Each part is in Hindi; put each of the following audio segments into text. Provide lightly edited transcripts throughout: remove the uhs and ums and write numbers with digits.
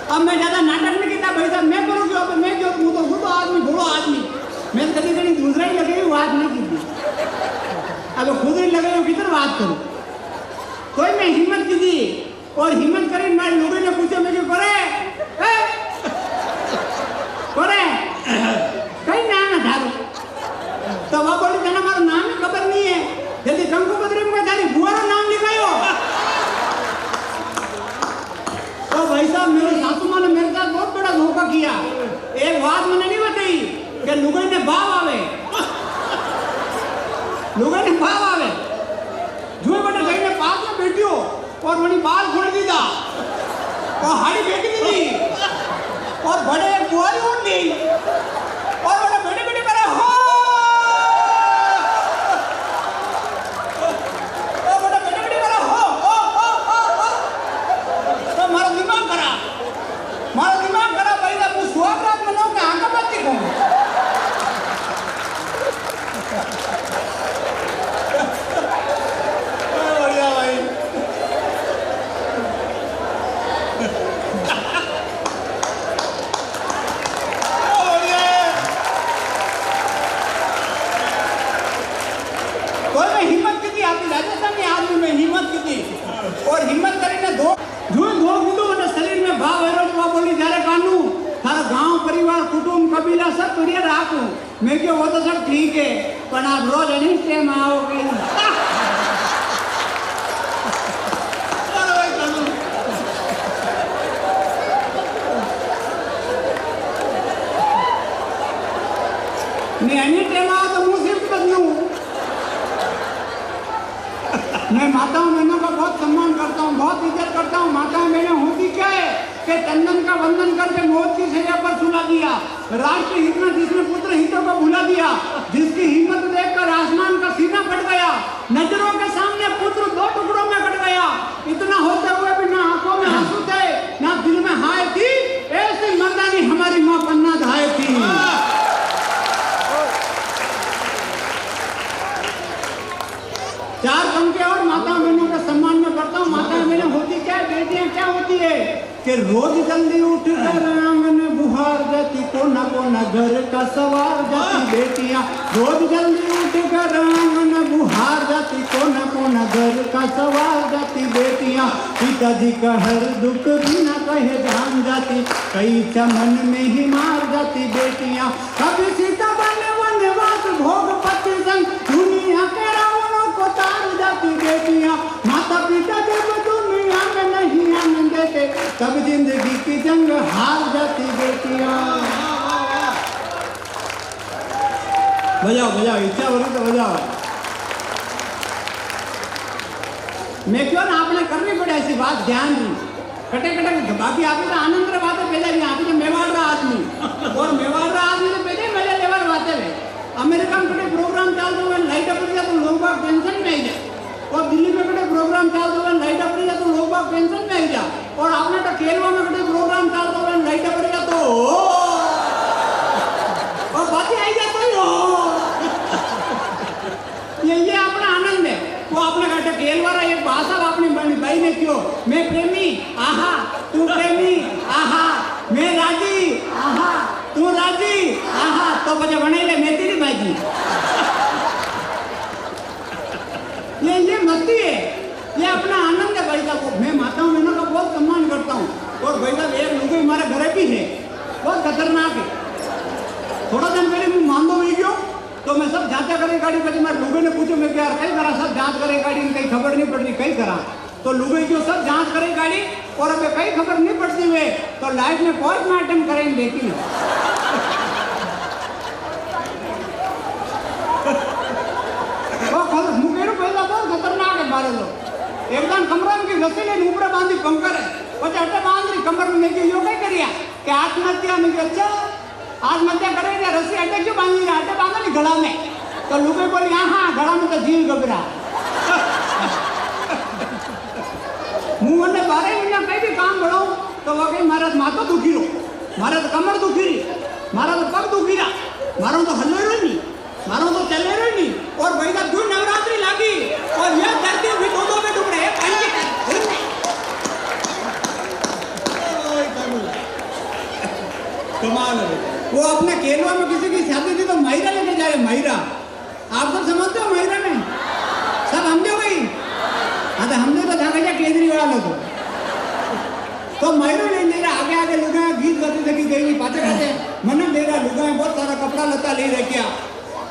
अब मैं ज्यादा नाटक नहीं किया भाई साहब, मैं करूँ क्यों? मैं क्यों? हूँ तो आदमी, बूढ़ो आदमी, मैं कभी कभी दूसरा ही लगे बात नहीं की। अब खुद ही लगे किधर बात करूँ? कोई मैं हिम्मत की थी और हिम्मत करी, मैं लोगों ने पूछा मैं क्यों करे करे कहीं नाम है थारो, तो वह बोली तना मारो नाम ही खबर नहीं है, यदि कंकु बद्री में थारी बुआ रो नाम लिखायो। तो भाई साहब मेरे सासू माँ ने मेरे साथ बहुत बड़ा धोखा किया। एक बात मैंने नहीं बताई कि लुगाई ने भाव आवे, लुगाई ने भाव आवे, जुए बटे गई ने पास में बैठियो और वही बाल खोल दीदा और हाड़ी फेंक दी थी और बड़े बुआरी उड़ दी और बड़े बड़े बड़े करे हो और बड़े बड़े बड़े करे हो तो मारा दिमाग करा भाई साहब, वो सुहाग रात मनाओ के आंखा बात दिखो। बढ़िया भाई, और हिम्मत करीने दो शरीर में भाव है बोली जारे कानू थारा गांव परिवार कुटुंब कबीला सब बढ़िया राखू। मैं क्यों वो तो सब ठीक है पर आप रोज अनिष्ट टाइम आओगे। मैं एनी टाइम आओ तो मुंह सिर्फ बदलू। मैं माताओं बहनों का बहुत सम्मान करता हूँ, बहुत इज्जत करता हूँ। माताएं बहनें होती क्या है कि तंदन का वंदन करके मौत की सजा पर सुला दिया, राष्ट्र हित में जिसने पुत्र हितों को भुला दिया, जिसकी हिम्मत देखकर आसमान का सीना फट गया, नजरों के सामने पुत्र दो टुकड़ों में कट गया। इतना होते हुए भी ना आंखों में आंसू थे ना दिल में हाय थी, ऐसी मर्दानी हमारी माँ पन्ना धाय थी। चार पंक्ति और माता बहनों का सम्मान में करता हूँ। माता बहनें होती क्या है, बेटियां क्या होती है कि रोज जल्दी उठ कर आंगन बुहार जाती, कोना कोना घर का सवार जाती बेटियां। रोज जल्दी उठ कर आंगन बुहार जाती, कोना कोना घर का सवार जाती बेटियां। पिताजी का हर दुख बिना कहे जान जाती, कई चमन में ही मार जाती बेटियां। कभी सीता बने वनवास भोग पति संग, दुनिया के रावणों को तार जाती बेटियां। माता पिता जब दुनिया में नहीं आने देते, तब जिंदगी की जंग हार जाती बेटियां। बजाओ बजाओ, इच्छा हो रही तो बजाओ। मैं क्यों ना आपने करनी पड़े ऐसी बात, ध्यान दी कटे कटे। बाकी आप तो आनंद रे बातें पहले नहीं, आप तो मेवाड़ रहा आदमी और मेवाड़ रहा आदमी तो पहले मेरे लेवल बातें है। अमेरिका में कटे प्रोग्राम चालू हुए लाइट अप तो लोग बाग टेंशन में आई जाए, और दिल्ली में कटे प्रोग्राम चालू हुए लाइट अप तो लोग बाग टेंशन में आई जाए, और आपने तो केरला में कटे प्रोग्राम चालू हुए लाइट अप तो और बातें आई जाए तो ये अपना आनंद है। वो आपने कहा केलवारा एक भाषा आपने भाई ने क्यों, मैं प्रेमी आहा तू प्रेमी आहा, मैं राजी आहा तू राजी आहा, तो बजे बने ले मैं तेरी बाजी। ये मस्ती है, ये अपना आनंद है भाई साहब। मैं माताओं बहनों का बहुत सम्मान करता हूँ, और भाई साहब एक लोग हमारे घर भी है बहुत खतरनाक है। थोड़ा दिन पहले मैं मान दो गयो तो मैं सब जांचा करे गाड़ी पर, मैं लोगों ने पूछो मैं क्या कहीं करा, सब जांच करे गाड़ी में कहीं खबर नहीं पड़ती, कहीं करा तो लोगों जो सब जांच करे गाड़ी और अबे कहीं खबर नहीं पड़ती हुए तो लाइफ में पोस्टमार्टम करेंगे बेटी। मुकेरो पहला बहुत खतरनाक है बारे लोग। एकदम कमरा में रस्सी ने ऊपर बांधी पंकर है, बच्चे अट्टे बांध रही कमर में, मैं यो क्या करिया कि आत्महत्या में, अच्छा आत्महत्या करेंगे रस्सी अटक क्यों बांधी रहा, अटक बांधा नहीं गला में, तो लोग बोले हाँ गला में तो जीव घबरा। मुंह ने 12 महीना कहीं भी काम बढ़ाऊं तो वो कहीं मारा माथा दुखी रो, मारा तो कमर दुखी रही, मारा तो पग दुखी रहा, मारो तो हल्ले रही नहीं, मारो तो चले रही नहीं, और भाई साहब जो नवरात्रि लगी और यह धरती भी दो में डूब रहे हैं। कमाल है। वो अपने केलवा में किसी की शादी थी तो महिरा लेके जा रहे, महिरा। आप सब समझते हो महिरा में? सब हमने हो गई। हाँ तो हमने तो था क्या केजरीवाल हो तो महिरा ले रहा आगे आगे लुगा गीत गाती थकी गई पाचे खाते मन दे रहा लुगा बहुत सारा कपड़ा लता ले रहे क्या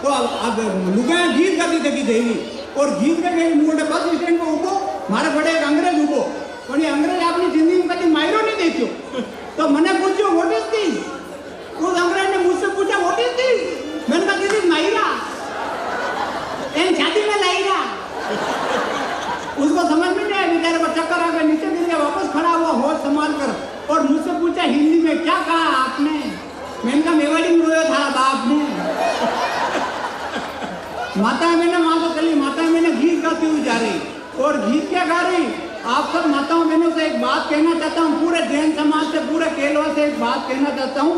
तो अब लुगा गीत गाती थकी गई और गीत का गई मोटे बस स्टैंड पर उठो मारे बड़े एक अंग्रेज उठो પણ એ અંગ્રેજ આપની જિંદગીમાં કદી માર્યો નહીં દેખ્યો તો મને પૂછ્યો વોટ ઇઝ ધીસ उस अंग्रेज ने मुझसे पूछा व्हाट इज दिस मैंने कहा दिस इज मायरा एन शादी में लायरा उसको समझ में नहीं आया बेचारे को चक्कर आ गया नीचे गिर गया वापस खड़ा हुआ होश संभाल कर और मुझसे पूछा हिंदी में क्या कहा आपने मैंने कहा मेवाड़ी में रोया था बाप ने माता मैंने वहां तो चली माता मैंने गीत गाती हुई जा रही और गीत क्या गा रही आप सब माताओं बहनों से एक बात कहना चाहता हूँ पूरे जैन समाज से पूरे केलवा से एक बात कहना चाहता हूँ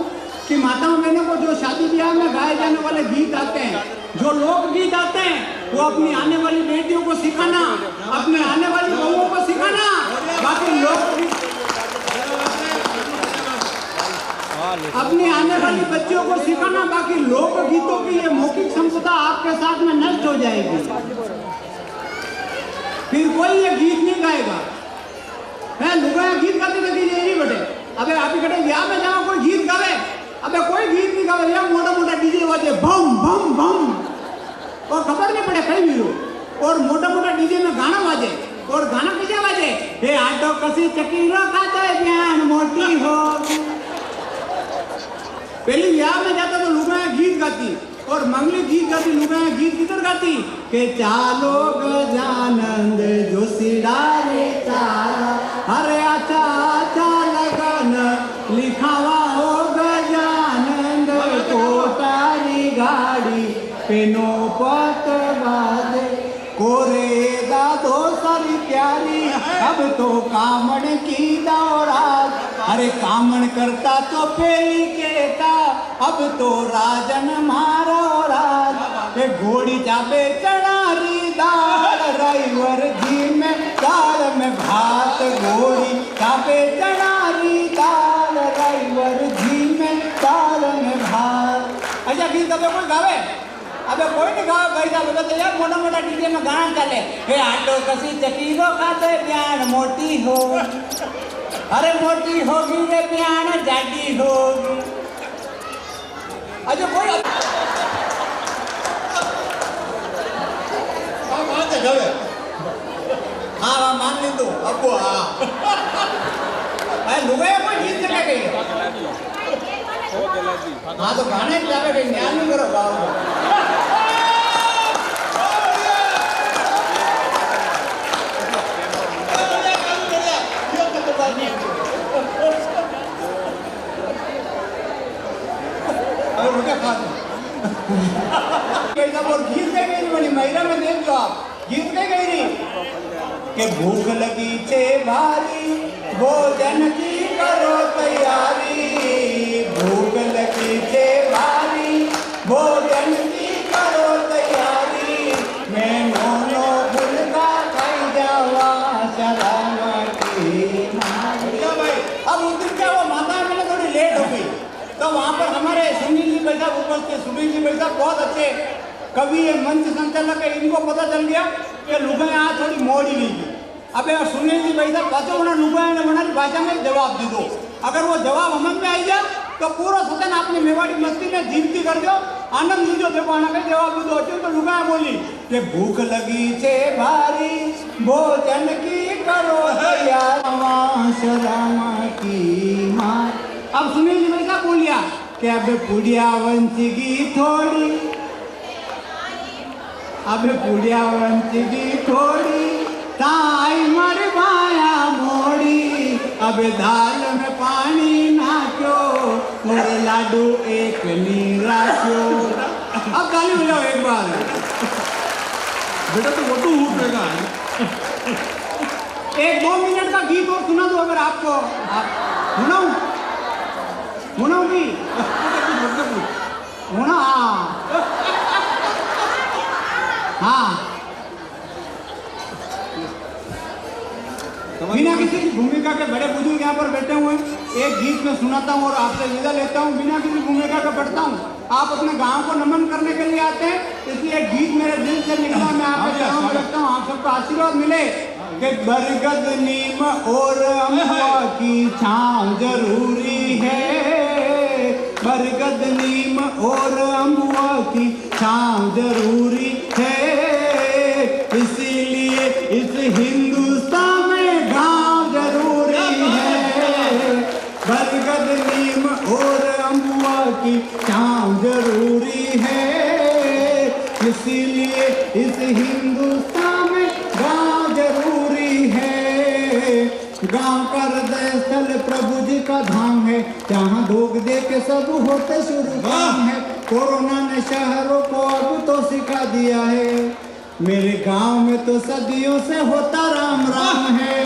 कि माताओं बहनों को जो शादी ब्याह में गाए जाने वाले गीत आते हैं जो लोक गीत आते हैं वो अपनी आने वाली बेटियों को सिखाना अपने आने वाली बहुओं को सिखाना बाकी लोक अपनी आने वाली बच्चियों को सिखाना बाकी लोक गीतों की ये मौखिक संपदा आपके साथ में नष्ट हो जाएगी फिर कोई ये गीत नहीं गाएगा है लुगा गीत गाते रहती नहीं बटे अबे आप ही कटे ब्याह में जाओ कोई गीत गावे अबे कोई गीत नहीं गावे या मोटा मोटा डीजे बजे बम बम बम और खबर नहीं पड़े कहीं भी हो और मोटा मोटा डीजे में गाना बाजे और गाना किसे बाजे हे आटो कसी चकीरो खाते बयान मोटी हो पहली ब्याह में जाता तो लुगा गीत गाती और मंगली गीत गाती लुगा गीत किधर गाती के चालो गजानंद जो सिडारे तारा अरे आचा आचा लगन लिखावा हो गजानंद कोटारी गाड़ी पेनो पत बाजे कोरे दादो सारी प्यारी अब तो कामण की दौरात अरे कामण करता तो फेरी केता अब तो राजन मारो राज ये घोड़ी चापे चढ़ारी दाल ड्राइवर जी में दाल में भात घोड़ी चापे चढ़ारी दाल ड्राइवर जी में दाल में भात अच्छा गीत अबे कोई गावे अबे कोई नहीं गावे भाई साहब तो यार मोटा मोटा डीजे में गाना चले हे आटो कसी चकीरो खाते प्यान मोटी हो अरे मोटी होगी रे प्यान जाडी होगी अच्छा कोई हाँ मान ली तू अब हाँ लुगाई कोई गीत चला गई हाँ तो गाने चला गई न्याय नहीं करो गाओ और गीत गई गई बड़ी महिला में देख लो आप गीत गई रही कि भूख लगी छे भारी भोजन की करो तैयारी भूख लगी छे भारी भोजन की करो तैयारी मैं नोनो फुलका खाई जावा सलामती भाई अब उस दिन क्या हुआ माता मैंने थोड़ी लेट हो गई तो वहाँ पर हमारे सुनील जी भाई साहब उपस्थित सुनील जी भाई साहब बहुत अच्छे कभी ये मंच संचालक है इनको पता चल गया कि लुगाई यहाँ थोड़ी मोड़ी गई थी अबे सुनील जी भाई साहब पाचो बना लुगाई ने बनाई भाषा में जवाब दे दो अगर वो जवाब हमन में आई जाए तो पूरा सदन आपने मेवाड़ी मस्ती में जीवती कर दो आनंद लीजो देखो आना के जवाब दे दो तो लुगाई बोली कि भूख लगी छे भारी भोजन की करो शरामा की मार अब सुनील जी भाई साहब बोलिया कि अब पुड़िया वंचगी थोड़ी अब पुड़िया वंचगी थोड़ी ताई मर माया मोड़ी अब दाल में पानी नाचो और लाडू एक नीरा क्यों अब गाली बजाओ एक बार बेटा तो वो तो उठेगा 1-2 मिनट का गीत और सुना दो अगर आपको सुनाऊं सुनाऊंगी होना हाँ बिना किसी की भूमिका के बड़े बुजुर्ग यहाँ पर बैठे हुए हैं। एक गीत में सुनाता हूँ और आपसे विदा लेता हूँ, बिना किसी भूमिका का पढ़ता हूँ। आप अपने गांव को नमन करने के लिए आते हैं, इसलिए एक गीत मेरे दिल से निकला, मैं आपके चरणों में रखता हूँ, आप सबको आशीर्वाद मिले कि बरगद नीम और अमवा की छांव जरूरी है, बरगद नीम और अमवा की छांव जरूरी है, इसीलिए इस हिंदुस्तान में गांव जरूरी है, बरगद नीम और अमवा की छांव जरूरी है, इसीलिए इस हिंदुस्तान में गांव जरूरी है। गांव का हृदय स्थल प्रभु जी का धाम है, जहाँ भोग दे के सब होते शुरू काम है। कोरोना ने शहरों को अब तो सिखा दिया है, मेरे गांव में तो सदियों से होता राम राम है,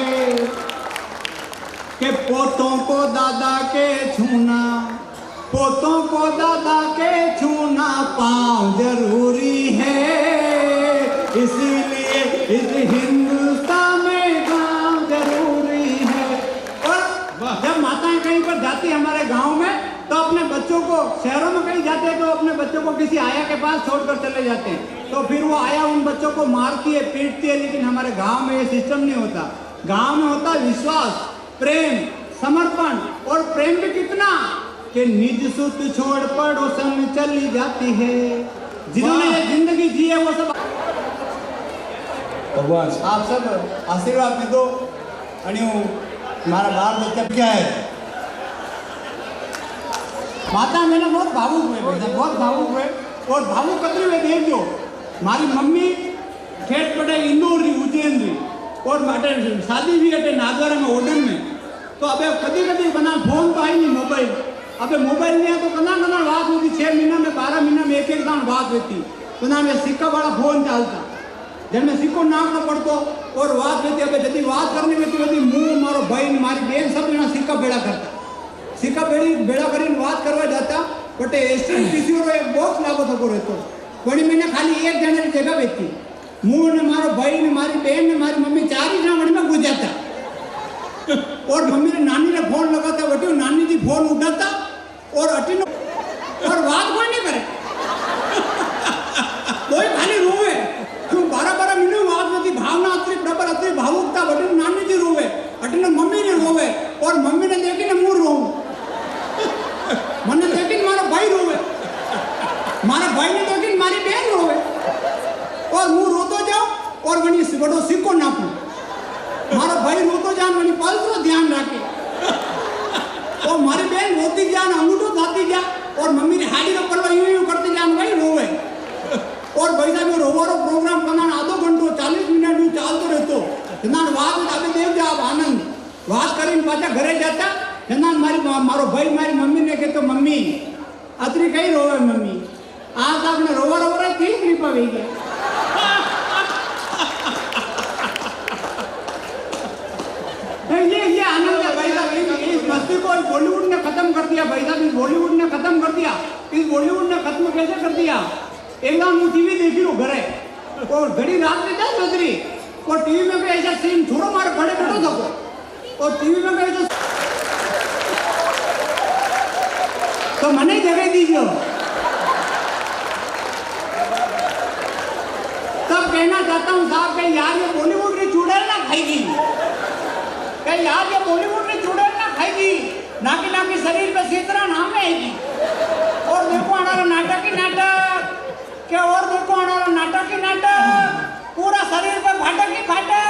कि पोतों को दादा के छूना, पोतों को दादा के छूना पाँव जरूरी है, इसीलिए इस हिंदुस्तान में गांव जरूरी है। और जब माताएं कहीं पर जाती है हमारे गांव में, तो अपने बच्चों को, शहरों में कहीं जाते हैं तो अपने बच्चों को किसी आया के पास छोड़कर चले जाते हैं, तो फिर वो आया उन बच्चों को मारती है, पीटती है। लेकिन हमारे गांव में ये सिस्टम नहीं होता। गांव में होता विश्वास, प्रेम, समर्पण, और प्रेम भी कितना कि निज सुत छोड़ पड़ोसन चली जाती है। जिन्होंने ये जिंदगी जी है वो सब भगवान आप सब आशीर्वाद दे दो। हमारा बाल बच्चा क्या है, माता मैंने बहुत भावुक हुए, बहुत भावुक हुए, और भावुक कतरी हुए देख दो। मारी मम्मी ठेठ पड़े इंदौर री, उज्जैन री, और शादी भी अटे नागौर में ओडन में, तो अबे कभी कभी बना फोन तो आई नहीं, मोबाइल, अबे मोबाइल नहीं है तो कना बात होती, 6 महीना में 12 महीना में एक दान बात होती, तो ना में सिक्का वाला फोन चलता, जब मैं सिक्को नाकना पड़तो और बात होती। अबे जब बात करनी होती मुँह मारो भाई मारी बहन सब जना सिक्का बेड़ा करता, सिक्का बेड़ा करी बात करवा जाता, बट एसटी पीसी एक बॉक्स लागो थको रहतो, वही मैंने खाली एक जने की जगह बेचती, मुँह ने मारो भाई ने मारी बहन ने मारी मम्मी 4 ही जना वही में घुस जाता, और मम्मी ने नानी ने फोन लगाता, वटी नानी जी फोन उठाता और अटीनो और बात कोई नहीं करे, कोई खाली रोवे, क्यों 12 महीने बात होती, भावना अतरी प्रबल अतरी भावुकता, वटी नानी जी रोवे, अटीनो मम्मी ने रोवे, और मम्मी ने देखी ने मुँह रोऊं, मैंने देखी मारा भाई रोवे, मारा भाई ने देखी मारी बहन रोवे, और मुँह रोतो जाओ और वनी बड़ो सिक्को नापू, मारा भाई रोतो जान वनी पल्स ध्यान रखे, और मारी बहन रोती जान अंगूठो खाती जा, और मम्मी ने हाडी रो परवा यूं करती जान भाई रोवे, और भाई साहब रोवारो प्रोग्राम करना आधो घंटो 40 मिनट में चालतो रहतो, जना बात अबे देख जा आनंद बात करीने पाछा घरे जाता, जना मारो भाई मारी मम्मी ने कहतो मम्मी अतरी कई रोवे मम्मी, आज आपने रोवा रोवा थी कृपा वे गया। ये आनंद है भाई साहब, इस मस्ती को बॉलीवुड ने खत्म कर दिया भाई साहब, इस बॉलीवुड ने खत्म कर दिया। इस बॉलीवुड ने खत्म कैसे कर दिया? एकदम मैं टीवी देखी लो घरे, और घड़ी रात में जा सोचरी, और टीवी में भी ऐसा सीन छोड़ो मारे बड़े बैठो सको, और टीवी में भी ऐसा, तो मने जगह दीजिए। तब कहना चाहता हूँ साहब कि यार ये बॉलीवुड की चुड़ैल ना खाएगी, कि यार ये बॉलीवुड की चुड़ैल ना खाएगी, नाकी शरीर पे सीतरा नाम आएगी, और देखो हमारा नाटक ही नाटक, कि और देखो हमारा नाटक ही नाटक, पूरा शरीर पे फाटक ही फाटक,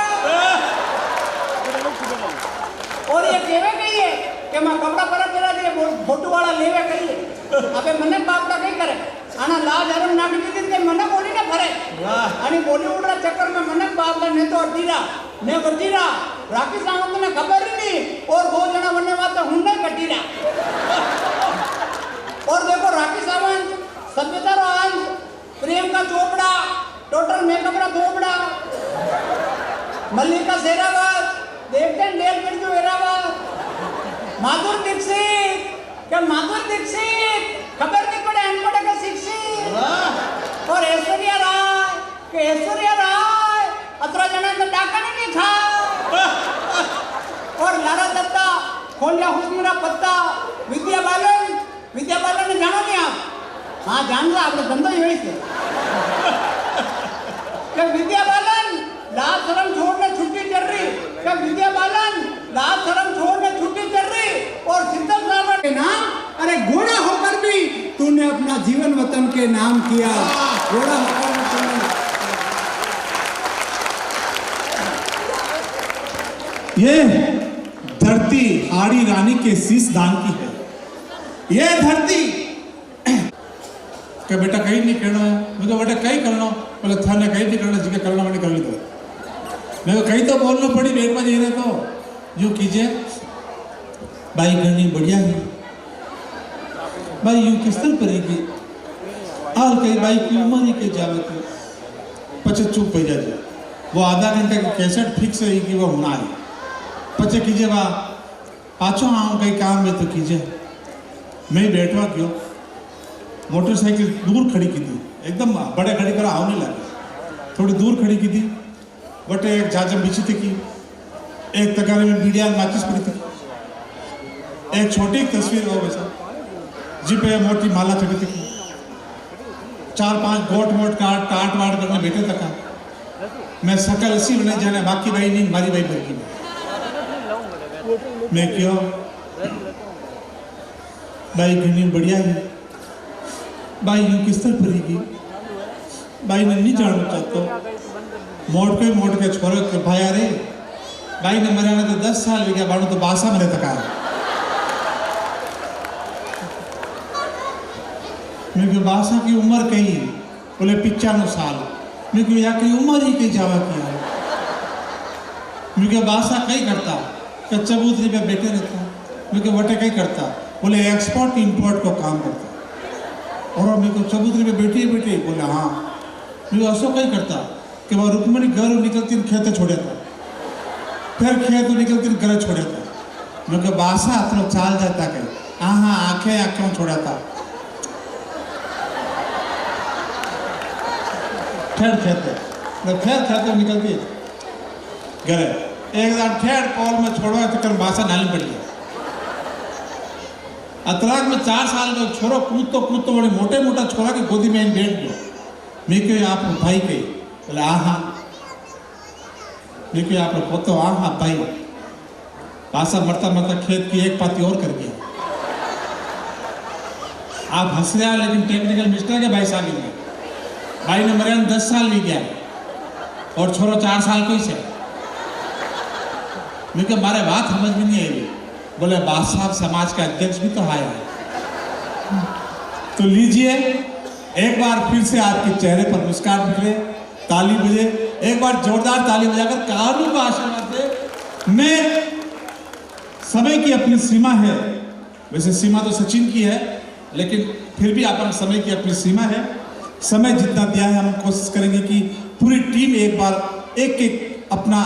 और ये केवे कही है कि मैं कपड़ा पर तेरा दिए फोटो वाला लेवे कही, अबे मने बाप का कहीं करे, आना लाज हरम नाटक दिन के मने बोली ना भरे, आणि बॉलीवुड रा चक्कर में मने बाप ने तो अटीरा ने बटीरा, राखी सावंत ने खबर ही नहीं, और 2 जना बनने वाला हुन्ने कटीरा, और देखो राखी सावंत, सभ्यता राज, प्रियंका चोपड़ा, टोटल मेकअप रा चोपड़ा, मल्लिका शेरावत, देखते डेल कर जो एरावत, माधुर दीक्षित, क्या माधुर दीक्षित खबर नहीं पड़े अनपढ़ का शिक्षित, और ऐश्वर्या राय, कि ऐश्वर्या राय 18 जना ने डाका नहीं खा, और तारा तपता, खोलिया हुस्न रा पत्ता, विद्या बालन ने जानो नहीं आप? हाँ जान लो, आपने धंधो ही वही से क्या विद्या बालन लाज शर्म छोड़ने छुट्टी चल रही, क्या विद्या बालन लाज शर्म छोड़ने छुट्टी चल रही और सिद्धम सावर के नाम, अरे घोड़ा होकर भी तूने अपना जीवन वतन के नाम किया, घोड़ा होकर भी तूने। ये धरती हाड़ी रानी के शीश दान की है। ये धरती क्या बेटा कहीं नहीं करना है, मुझे बेटा कहीं करना, बोले थाने कहीं नहीं करना, जिसके करना मैंने कर ली तो मेरे को कहीं तो बोलना पड़ी, बेट में जी तो जो कीजिए भाई करनी बढ़िया है भाई, यूं किस तरह करेगी आल कहीं भाई की उम्र ही के जावे की पचे चुप हो जाए, वो आधा घंटे की कैसेट फिक्स है कि वो होना है, पचे कीजिए वाह पाछो आऊँ कहीं काम में तो कीजिए। मैं बैठवा क्यों, मोटरसाइकिल दूर खड़ी की थी, एकदम बड़े खड़ी करो आओ नहीं लगे, थोड़ी दूर खड़ी की थी, बटे एक जाजम बिछी थी की, एक तगारे में मीडिया माचिस पड़ी थी, एक छोटी तस्वीर हो वैसा जी पे मोटी माला चढ़ी थी, 4-5 गोट मोट काट टाट वाट करने बैठे तक मैं सकल इसी में जाने, बाकी भाई नहीं मारी भाई बल्कि मैं क्यों भाई घनी बढ़िया है भाई, यूं किस तरह पड़ेगी भाई ने नहीं जानना चाहता, मोड़ के छोरे के भाई अरे भाई ने मरे तो 10 साल हो गया, बाणु तो बासा मरे तक आया, मैं क्यों बासा की उम्र कही बोले 95 साल, मैं क्यों या की उम्र ही कही जावा किया, मैं क्यों बासा कहीं करता क्या चबूतरी पे बैठे रहता, मैं क्यों वटे कहीं करता बोले एक्सपोर्ट इंपोर्ट को काम करता, और मेरे को चबूतरी पे बैठी बोले हाँ, मैं ऐसा कहीं करता कि वह रुक्मणी घर निकलती खेत छोड़े था, फिर खेत निकलती घर छोड़े था, मैं क्यों बासा अपना चाल जाता कहीं हाँ आंखें छोड़ा था, ठेर खेते निकलती घरे एक दान ठेर पॉल में छोड़वा तो कर बासा नाली पड़ गया, अतराग में 4 साल में छोरो कूद तो बड़े मोटा छोरा के गोदी में बैठ गया, मैं क्यों आप भाई के बोले हाँ, मैं क्यों आप पोतो हाँ भाई, बासा मरता खेत की एक पाती और कर गया, आप हंस रहे हैं लेकिन टेक्निकल मिस्टेक है भाई साहब में, भाई ने मरे 10 साल भी गया और छोरो 4 साल को ही से, मैं क्या मारे बात समझ में नहीं आई, बोले बात साहब समाज का अध्यक्ष भी तो आया है, तो लीजिए एक बार फिर से आपके चेहरे पर मुस्कान निकले, ताली बजे, एक बार जोरदार ताली बजाकर कानून को आशीर्वाद दे। मैं समय की अपनी सीमा है, वैसे सीमा तो सचिन की है, लेकिन फिर भी अपन समय की अपनी सीमा है, समय जितना दिया है हम कोशिश करेंगे कि पूरी टीम एक बार एक अपना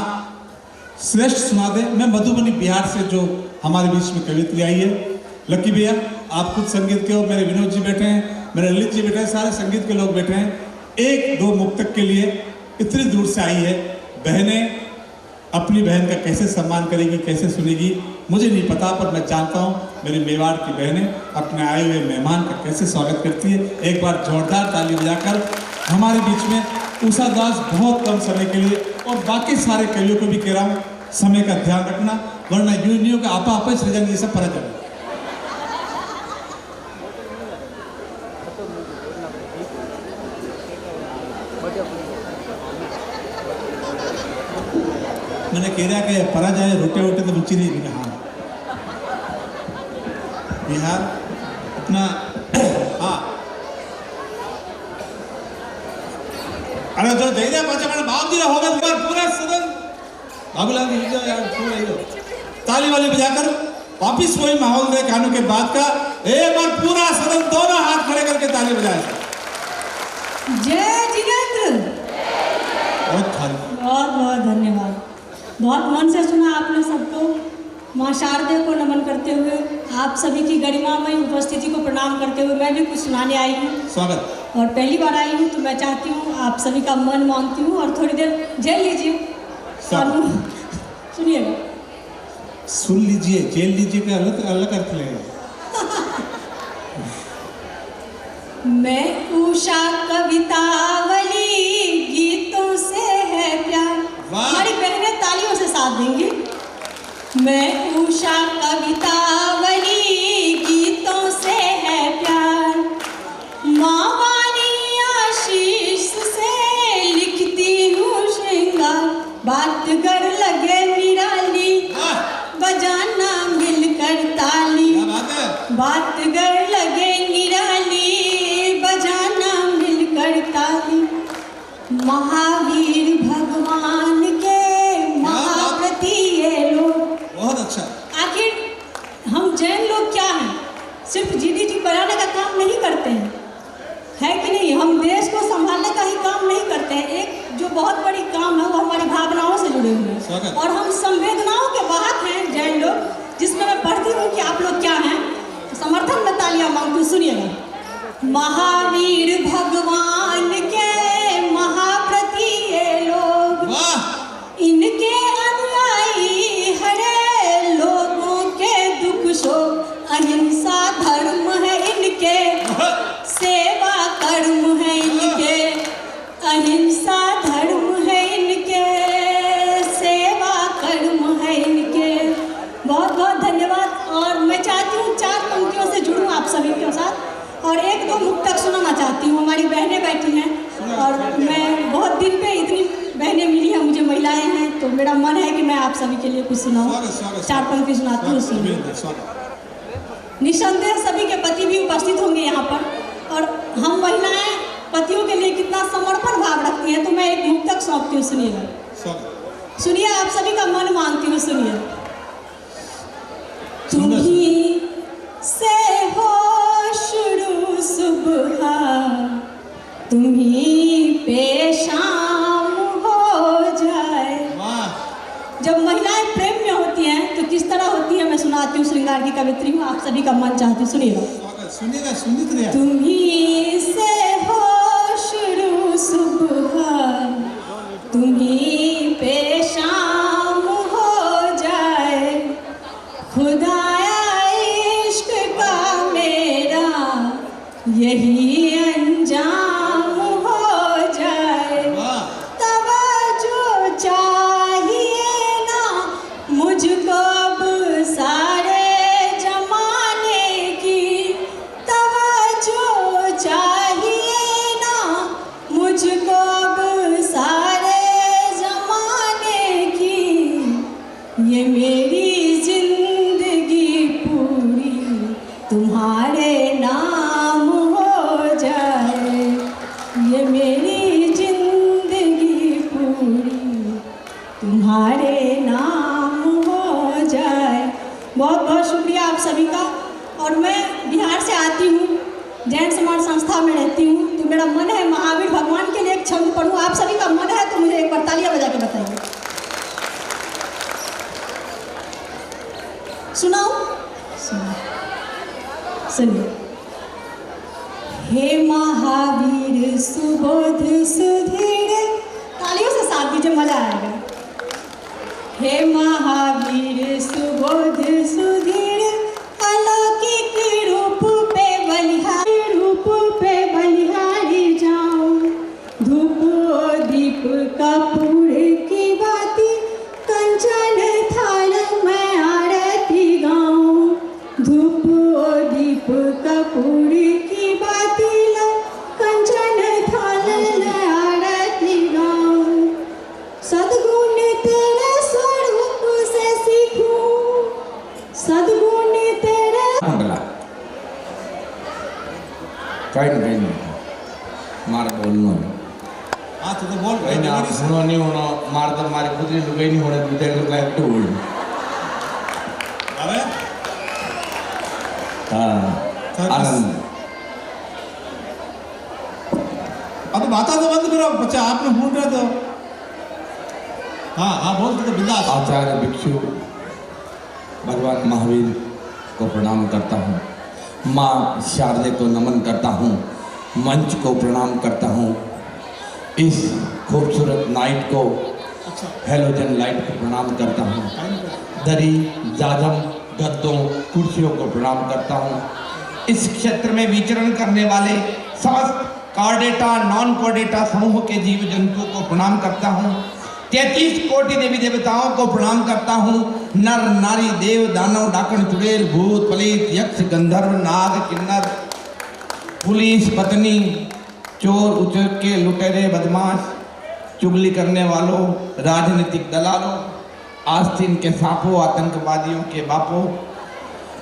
श्रेष्ठ सुना दे। मैं मधुबनी बिहार से जो हमारे बीच में कवित्री आई है, लकी भैया आप खुद संगीत के हो, मेरे विनोद जी बैठे हैं, मेरे ललित जी बैठे हैं, सारे संगीत के लोग बैठे हैं, 1-2 मुक्तक के लिए इतनी दूर से आई है। बहनें अपनी बहन का कैसे सम्मान करेगी, कैसे सुनेगी मुझे नहीं पता, पर मैं जानता हूँ मेरी मेवाड़ की बहनें अपने आए हुए मेहमान का कैसे स्वागत करती है। एक बार जोरदार ताली बजाकर हमारे बीच में उषा दास बहुत कम समय के लिए, और बाकी सारे कवियों को भी कह रहा हूँ समय का ध्यान रखना, वरना यूनियों का आपा सृजन ये सब पता चले। मैंने कह रहा कि परा जाए रोटे वोटे तो बच्ची नहीं कहा बिहार अपना हाँ अरे जो दे दिया बच्चा मैंने बाप जी हो गया पूरा सदन बाबूलाल जी जाओ यार, पूरा ताली वाली बजाकर वापिस वही माहौल दे कानून के बाद का। एक बार पूरा सदन दोनों हाथ खड़े करके ताली बजाए। जय जिनेंद्र। बहुत बहुत धन्यवाद, बहुत मन से सुना आपने सबको। माँ शारदे को नमन करते हुए, आप सभी की गरिमामय उपस्थिति को प्रणाम करते हुए मैं भी कुछ सुनाने आई हूँ। स्वागत। और पहली बार आई हूँ तो मैं चाहती हूँ आप सभी का मन मांगती हूँ और थोड़ी देर झेल लीजिए। सुनिएगा। सुन लीजिए, जेल लीजिए का अलग अलग अर्थ लेगा। मैं उषा कवितावली गीतों से है प्यार। वाह! हमारी बहनें तालियों से साथ देंगी। मैं उषा कवितावली गीतों से है प्यार, माँ वाली आशीष से लिखती हूँ श्रृंगार। बात कर लगे निराली बजाना मिलकर ताली, क्या बात है? बात कर लगे निराली बजाना मिलकर ताली। महावीर भगवान के महाव्रती ये लोग। बहुत अच्छा। आखिर हम जैन लोग क्या हैं? सिर्फ जीडीपी बढ़ाने का काम नहीं करते हैं, है कि नहीं? हम देश को संभालने का ही काम नहीं करते हैं। एक जो बहुत बड़ी काम है वो हमारी भावनाओं से जुड़े हुए हैं, और हम संवेदनाओं के वाहक हैं जैन लोग, जिसमें मैं पढ़ती हूँ कि आप लोग क्या हैं। तो समर्थन में तालियां मांगती हूँ, सुनिएगा। महावीर भगवान के महाव्रती ये लोग, वाह! इनके अनुयायी हरे लोगों के दुख शोक, अहिंसा धर्म है इनके, सेवा कर्म है इनके, अहिंसा धर्म है इनके, सेवा कर्म है इनके। बहुत बहुत धन्यवाद। और मैं चाहती हूँ 4 पंक्तियों से जुड़ूँ आप सभी के साथ, और 1-2 मुक्तक सुनाना चाहती हूँ। हमारी बहनें बैठी हैं, और मैं बहुत दिन पे इतनी बहनें मिली हैं मुझे, महिलाएं हैं, तो मेरा मन है कि मैं आप सभी के लिए कुछ सुनाऊँ। 4 पंक्ति सुनाती हूँ, सुनिए। निसंदेह सभी के पति भी उपस्थित होंगे यहाँ पर, और हम महिलाएं पतियों के लिए कितना समर्पण भाव रखती हैं, तो मैं एक मुक्तक सौंपती हूँ, सुनिएगा। सुनिए, आप सभी का मन मांगती हूँ, सुनिए। तुम्ही से हो शुरू सुबह, तुम्ही पे शाम हो जाए। जब महिलाएं प्रेम में होती हैं तो किस तरह होती है, मैं सुनाती हूँ। श्रृंगार की कवित्री हूँ, आप सभी का मन चाहती हूँ, सुनिएगा। सुनिएगा, सुनित रहिए। तुम्ही से हो शुरू सुबह, तुम्ही पे शाम हो जाए। खुदाया इश्क का मेरा यही अंजाम हो जाए। तवज्जो चाहिए ना मुझको अब सारे जमाने की, तवज्जो चाहिए ना मुझको अब सारे जमाने की। ये मेरी जिंदगी पूरी तुम्हारे नाम हो जाए। ये मेरी जिंदगी पूरी तुम्हारे नाम हो जाए। बहुत बहुत शुक्रिया आप सभी का। और मैं बिहार से आती हूँ, जैन समाज संस्था में रहती हूँ, तो मेरा मन है महावीर भगवान के लिए एक छंद पढ़ूँ। आप सभी का मन है तो मुझे एक बार तालियां बजा के बताइए। सुनाओ, सुनिए। हे महावीर सुबोध सुधीर, तालियों से साथ दीजिए, मजा आएगा। हे महावीर सुबोध सुधीर, अलौकिक रूप पे बलिहारी जाऊं। धूप दीप कपूर की बाती, कंचन थाल में आरती गाऊं। धूप दीप कपूर की बाती, कंचन थाल में आरती गाऊं। सद्गुण तेरे स्वरूप से सीखूं, सद्गुण तेरे। कहीं नहीं मार बोलना हाँ तो बोल कहीं ना होना नहीं होना मार तो मारे खुद ही लुगाई नहीं होने दूसरे लोग लाइफ तो बोल अरे हाँ आनंद। अब बात तो बंद करो बच्चा, आपने भूल रहे तो। हाँ हाँ बोल तो बिंदास। आचार्य भिक्षु भगवान महावीर को प्रणाम करता हूँ, माँ शारदे को नमन करता हूँ, मंच को प्रणाम करता हूँ, इस खूबसूरत नाइट को, हेलोजन लाइट को प्रणाम करता हूँ। दरी, जाजम, गद्दों, कुर्सियों को प्रणाम करता हूँ। इस क्षेत्र में विचरण करने वाले समस्त कॉर्डेटा, नॉन कॉर्डेटा समूह के जीव जंतुओं को प्रणाम करता हूँ। 33 कोटि देवी देवताओं को प्रणाम करता हूँ। नर, नारी, देव, दानव, डाकण, चुड़ैल, भूत, प्रेत, यक्ष, गंधर्व, नाग, किन्नर, पुलिस, पत्नी, चोर, उचक्के, लुटेरे, बदमाश, चुगली करने वालों, राजनीतिक दलालों, आस्तीन के सांपों, आतंकवादियों के बापों,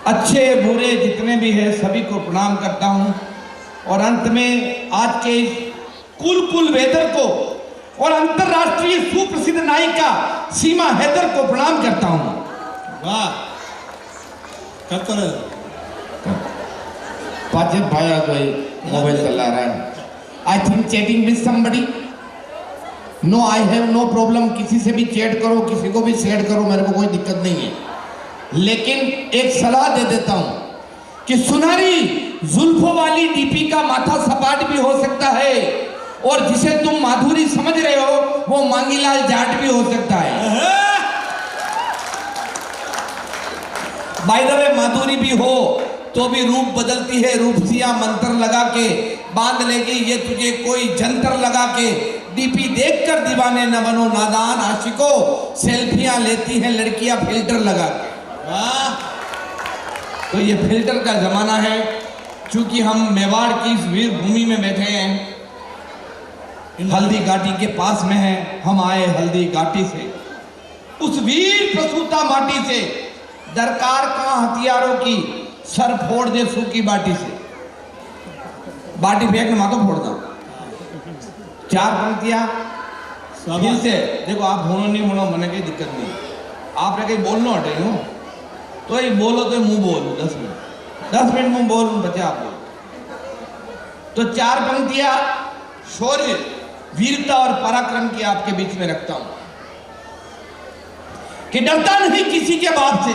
अच्छे बुरे जितने भी हैं सभी को प्रणाम करता हूँ। और अंत में आज के कुल वेदर को और अंतरराष्ट्रीय सुप्रसिद्ध नायिका सीमा हैदर को प्रणाम करता हूँ। वाह, करते रहो। पाचे भाया कोई मोबाइल चला रहा है। I think chatting with somebody. No, I have no problem. किसी से भी चैट करो, किसी को भी शेयर करो, मेरे को कोई दिक्कत नहीं है। लेकिन एक सलाह दे देता हूं कि सुनहरी जुल्फों वाली डीपी का माथा सपाट भी हो सकता है और जिसे तुम माधुरी समझ रहे हो वो मांगीलाल जाट भी हो सकता है। बाय द वे, माधुरी भी हो तो भी रूप बदलती है। रूपसिया मंत्र लगा के बांध लेगी, ये तुझे कोई जंतर लगा के। डीपी देखकर दीवाने न बनो नादान आशिको, सेल्फियां लेती हैं लड़कियां फिल्टर लगा के। तो ये फिल्टर का जमाना है। चूंकि हम मेवाड़ की इस वीर भूमि में बैठे हैं, हल्दी घाटी के पास में है, हम आए हल्दी घाटी से, उस वीर प्रसूता माटी से। दरकार का हथियारों की, सर फोड़ दे सूखी बाटी से। बाटी फेंक के माथो फोड़ दो। 4 पंक्तियां फिर से देखो। आप होनो नहीं होनो, मने कोई दिक्कत नहीं। आपने कहीं बोलना हटे हो तो ही बोलो, तो मुंह बोलो 10 मिनट मुंह बोल बचे आप बोलो। तो 4 पंक्तियां शौर्य, वीरता और पराक्रम की आपके बीच में रखता हूं कि डरता नहीं किसी के बाप से,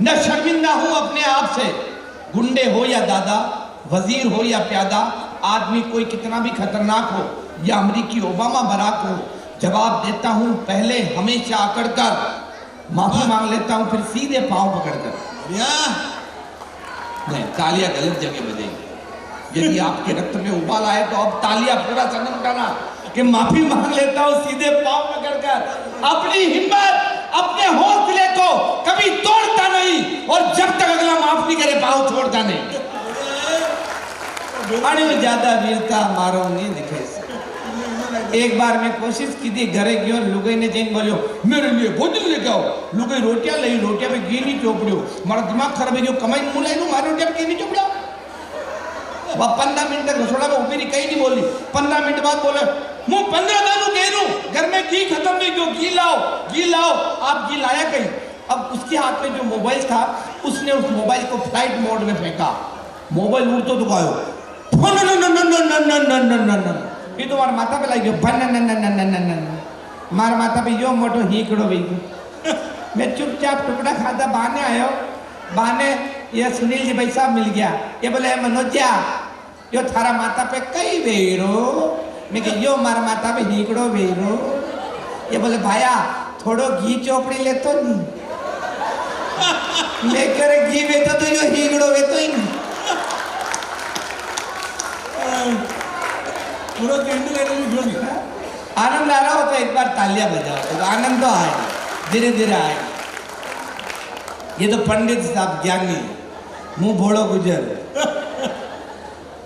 न शर्मिंदा हूं अपने आप से। गुंडे हो या दादा, वजीर हो या प्यादा, आदमी कोई कितना भी खतरनाक हो या अमेरिकी ओबामा बराक हो, जवाब देता हूं पहले हमेशा आकड़ कर, माफी मांग लेता हूं फिर सीधे पांव पकड़कर। नहीं, तालियां गलत जगह बजेंगी। यदि आपके रक्त में उबाल आए तो अब तालियां पूरा सनम उठाना कि माफी मांग लेता हूं सीधे पांव पकड़कर। अपनी हिम्मत, अपने हौसले को कभी तोड़ता नहीं और जब तक अगला माफ नहीं करे पांव छोड़ता नहीं। अरे ज्यादा वीरता मारो नहीं दिखे। एक बार मैं कोशिश की थी, घरे गयो, लुगाई ने जैन बोलियो मेरे लिए भोजन लेके आओ। लुगाई रोटियां लाई, रोटियां में घी नहीं चोपड़ियो। मारा दिमाग खराब है, कमाई मुलाई नु मारी रोटियां में घी नहीं चोपड़ियो। वह 15 मिनट तक रसोड़ा में ऊपरी कहीं नहीं बोली। 15 मिनट बाद बोले मुँह 15 दानू कह रू, घर में घी खत्म नहीं, क्यों घी लाओ, घी लाओ। आप घी लाया कहीं? अब उसके हाथ में जो मोबाइल था, उसने उस मोबाइल को फ्लाइट मोड में फेंका। मोबाइल उड़तो तो गायो, ये तो मार माथा पे लगी मार माथा पे यो मोटो हीकड़ो भाई। मैं चुपचाप टुकड़ा खाता, बहाने आयो, बहाने ये सुनील जी भाई साहब मिल गया। ये बोले मनोजा यो थारा माथा पे कई वेरो। मैं कह यो मार माथा पे हीकड़ो वेरो। ये बोले भाया थोड़ो घी चोपड़ी ले तो नहीं। मैं कह रहे घी वे तो यो हीकड़ो वे तो ही नहीं। पूरा आनंद आ रहा हो तो एक बार तालियां बजाओ, तो आनंद तो आए, धीरे धीरे आए। ये तो पंडित साहब ज्ञानी, मुंह भोड़ो गुजर।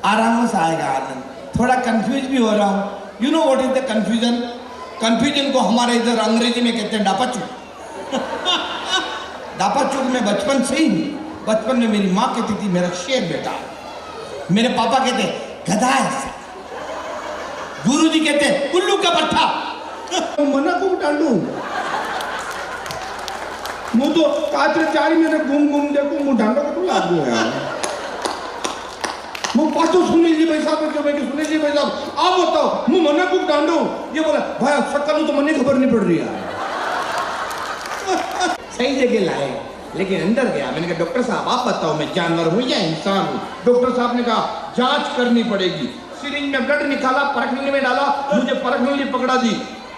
आराम से आएगा आनंद। थोड़ा कंफ्यूज भी हो रहा हूँ। You know what is the confusion? Confusion को हमारे इधर अंग्रेजी में कहते हैं डापाचूक। डापाचूक में बचपन से ही, बचपन में मेरी माँ कहती थी मेरा शेर बेटा, मेरे पापा कहते गधा है, गुरुजी कहते उल्लू का पट्टा। मना को डालू मु तो कात्र 4 महीने घूम देखो मु ढांडो को लागू है। मु पाछो सुनील जी भाई साहब के मैं सुनील जी भाई साहब आप बताओ मु मना को डांडो। ये बोला भाई सकल तो मने खबर नहीं पड़ रही है। सही जगह लाए, लेकिन अंदर गया। मैंने कहा डॉक्टर साहब आप बताओ मैं जानवर हूँ या इंसान हूँ? डॉक्टर साहब ने कहा जांच करनी पड़ेगी। सिरिंज में ब्लड निकाला, परखने में डाला, मुझे परखने लिए पकड़ा दी।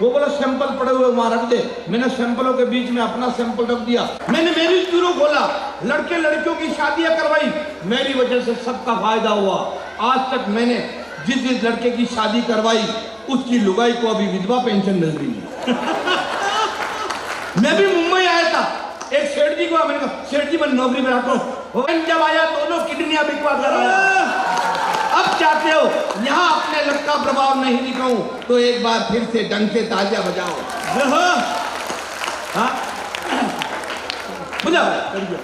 वो बोला सैंपल पड़े हुए वहां रख दे। मैंने सैंपलों के बीच में अपना सैंपल रख दिया। मैंने मैरिज ब्यूरो खोला, लड़के लड़कियों की शादियां करवाई। मेरी वजह से सबका फायदा हुआ। आज तक मैंने जिस लड़के की शादी करवाई उसकी लुगाई को अभी विधवा पेंशन मिल रही है। मैं भी मुंबई आया था, एक सेठ जी को मैंने कहा सेठ जी मैं नौकरी में रखा हूं। जब आया दोनों किडनियां बिकवा कर आया। अब चाहते हो यहाँ अपने लग का प्रभाव नहीं दिखाऊं तो एक बार फिर से ढंग से ताजा बजाओ। हाँ बुझाओ।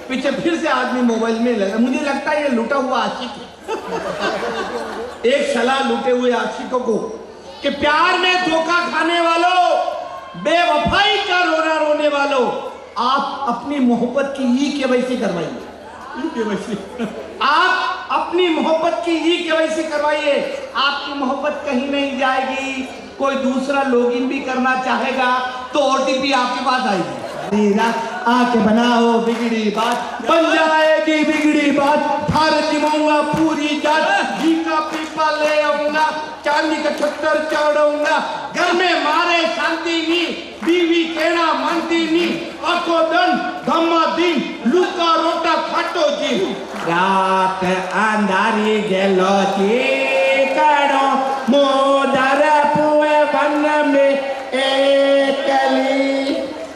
पीछे फिर से आदमी मोबाइल में लगा। मुझे लगता है ये लूटा हुआ आशिक है। एक सलाह लूटे हुए आशिकों को कि प्यार में धोखा खाने वालों, बेवफाई का रोना रोने वालों, आप अपनी मोहब्बत की ई-केवाईसी करवाइए। आप अपनी मोहब्बत की ई-केवाईसी करवाइए। आपकी मोहब्बत कहीं नहीं जाएगी। कोई दूसरा लॉगिन भी करना चाहेगा तो ओटीपी आपके पास आएगी। आके बनाओ बिगड़ी बात, बन जाएगी बिगड़ी बात। भारत जिमाऊंगा पूरी जात, घी का पीपा ले आऊंगा, चांदी का छत्तर चढ़ाऊंगा। घर में मारे शांति नी, बीवी केना मानती नी। आखो दन धम्मा दिन, लुका रोटा खाटो जी। रात अंधारी गेलो चीकड़ो, मोदर पुए वन में एकली।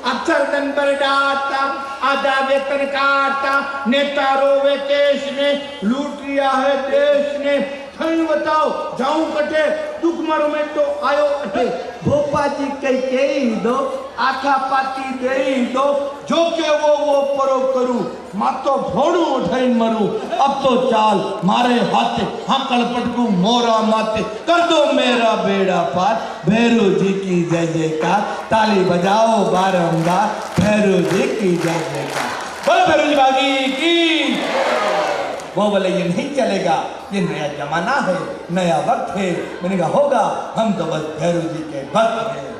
अक्षर दन पर डाटा, आधा वेतन काटा। नेता रोवे देश ने, लूट लिया है देश ने। थई बताओ जाऊं कटे, दुख मरो में तो आयो अटे। भोपा जी कई दो, आखा पाती दे दो। जो के वो परो करूं, मातो भोड़ू उठाई मरूं। अब तो चाल मारे हाथे, हाँ कलपट को मोरा माते। कर दो मेरा बेड़ा पार, भैरू जी की जय जयकार। ताली बजाओ बारंबार, भैरू जी की जय जयकार। बोलो भैरू जी बागी की। वो बोले ये नहीं चलेगा, ये नया जमाना है, नया वक्त है। मैंने कहा होगा, हम तो बस भैरू जी के भक्त हैं।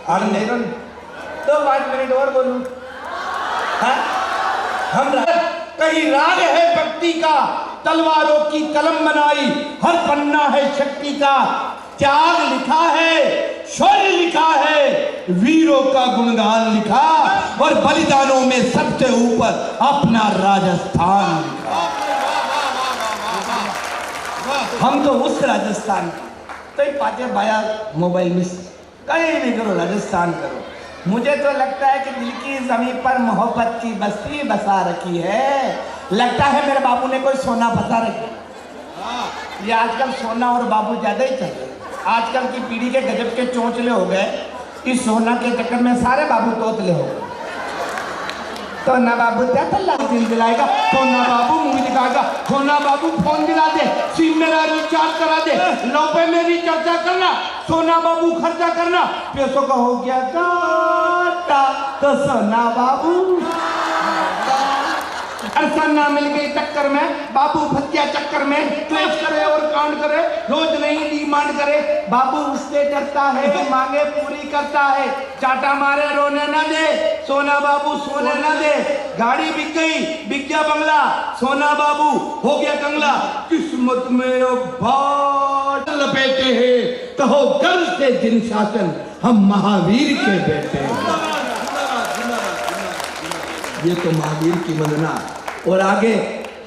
और तो 5 मिनट और बोलूं। हाँ? हम कहीं राग है भक्ति का, तलवारों की कलम बनाई। हर पन्ना है शक्ति का, त्याग लिखा है, शौर्य लिखा है, वीरों का गुणगान लिखा। और बलिदानों में सबसे ऊपर अपना राजस्थान लिखा। हम तो उस राजस्थान तो ही पाते भाया मोबाइल मिस कहीं भी करो, राजस्थान करो। मुझे तो लगता है कि दिल की जमीन पर मोहब्बत की बस्ती बसा रखी है। लगता है मेरे बाबू ने कोई सोना बसा रखी। ये आजकल सोना और बाबू ज्यादा ही चल रहे। आजकल की पीढ़ी के गजब के चोंचले हो गए। इस सोना के चक्कर में सारे बाबू तोतले हो गए। तो ना बाबू क्या दिलाएगा, सोना बाबू मूवी दिखाएगा, सोना बाबू फोन दिला दे, सिम मेरा रिचार्ज करा दे, लो पे मेरी चर्चा करना, सोना बाबू खर्चा करना। पैसों का हो गया घाटा तो सोना बाबू। अड़सन ना मिल गई टक्कर में, बाबू फंस गया चक्कर में। क्लेश करे और कांड करे, रोज नहीं डिमांड करे। बाबू उससे डरता है, मांगे पूरी करता है। चाटा मारे रोने ना दे, सोना बाबू सोने ना दे। गाड़ी बिक गई, बिक गया बंगला, सोना बाबू हो गया कंगला। किस्मत में अब लपेटे हैं, कहो गर्व से जिन शासन, हम महावीर के बेटे हैं। ये तो महावीर की वंदना। और आगे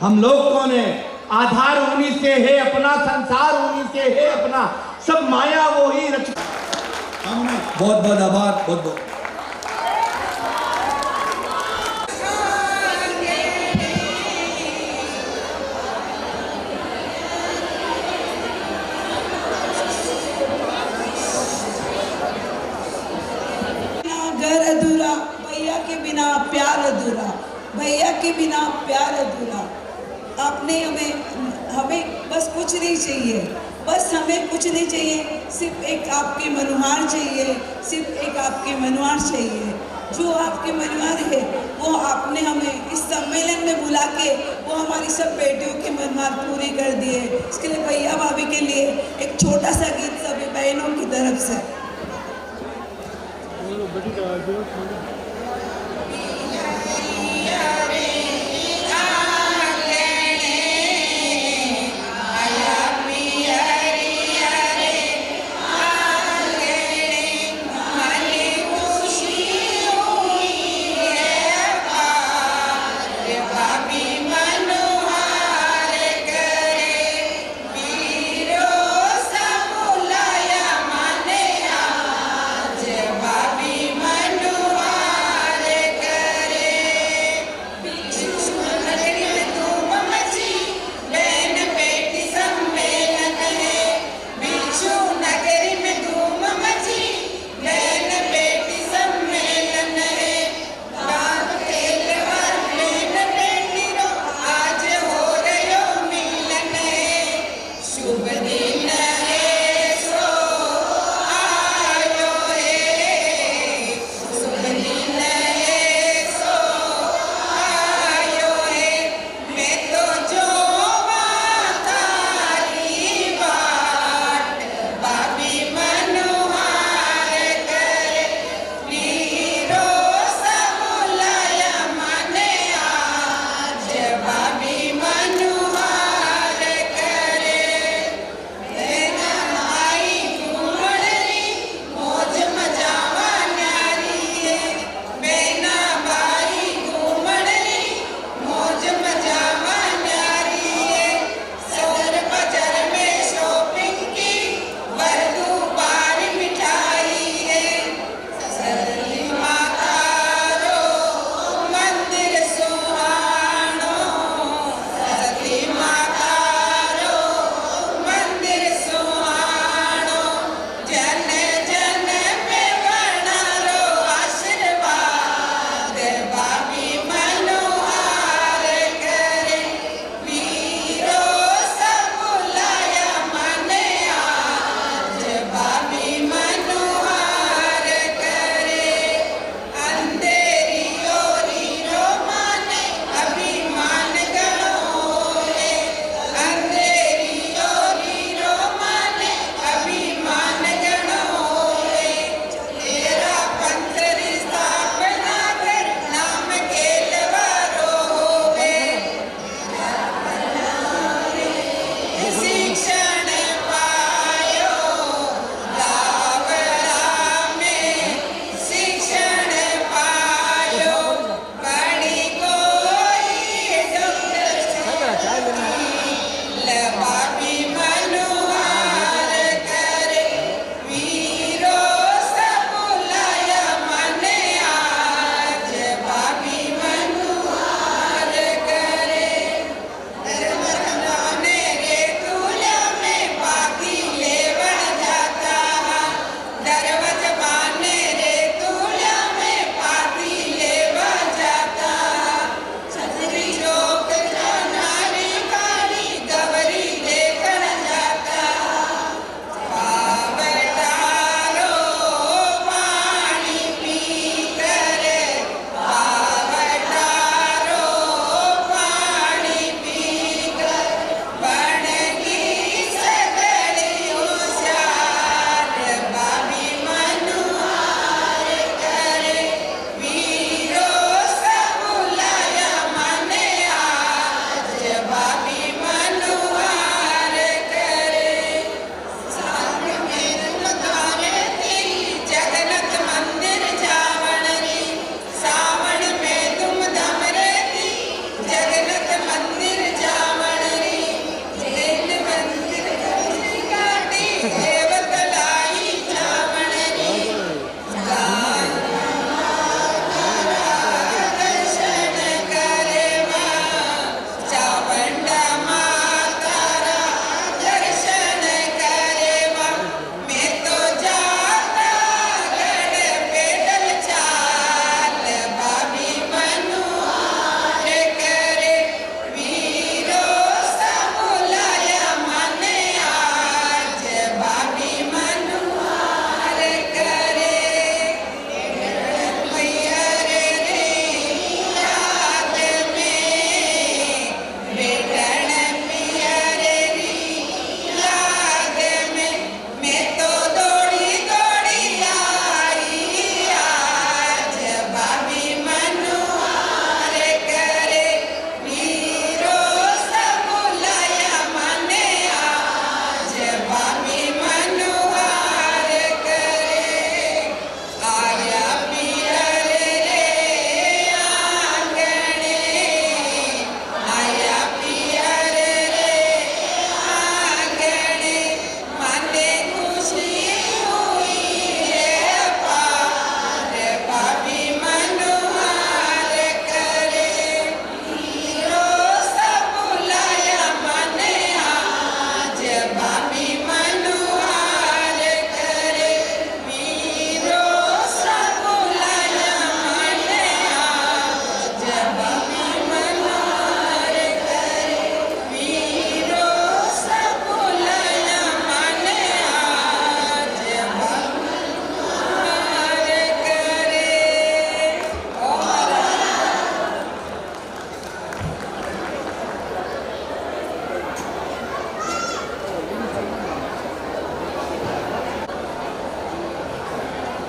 हम लोग कौन है? आधार उन्हीं से है अपना, संसार उन्हीं से है अपना, सब माया वो ही रच। बहुत बहुत आभार, बहुत बहुत। घर अधूरा, भैया के बिना प्यार अधूरा, भैया के बिना प्यार अधूरा। आपने हमें बस कुछ नहीं चाहिए, बस हमें कुछ नहीं चाहिए, सिर्फ एक आपके मनुहार चाहिए, सिर्फ एक आपके मनुहार चाहिए। जो आपके मनुहार है वो आपने हमें इस सम्मेलन में बुला के वो हमारी सब बेटियों के मनुहार पूरे कर दिए। इसके लिए भैया भाभी के लिए एक छोटा सा गीत सभी बहनों की तरफ से।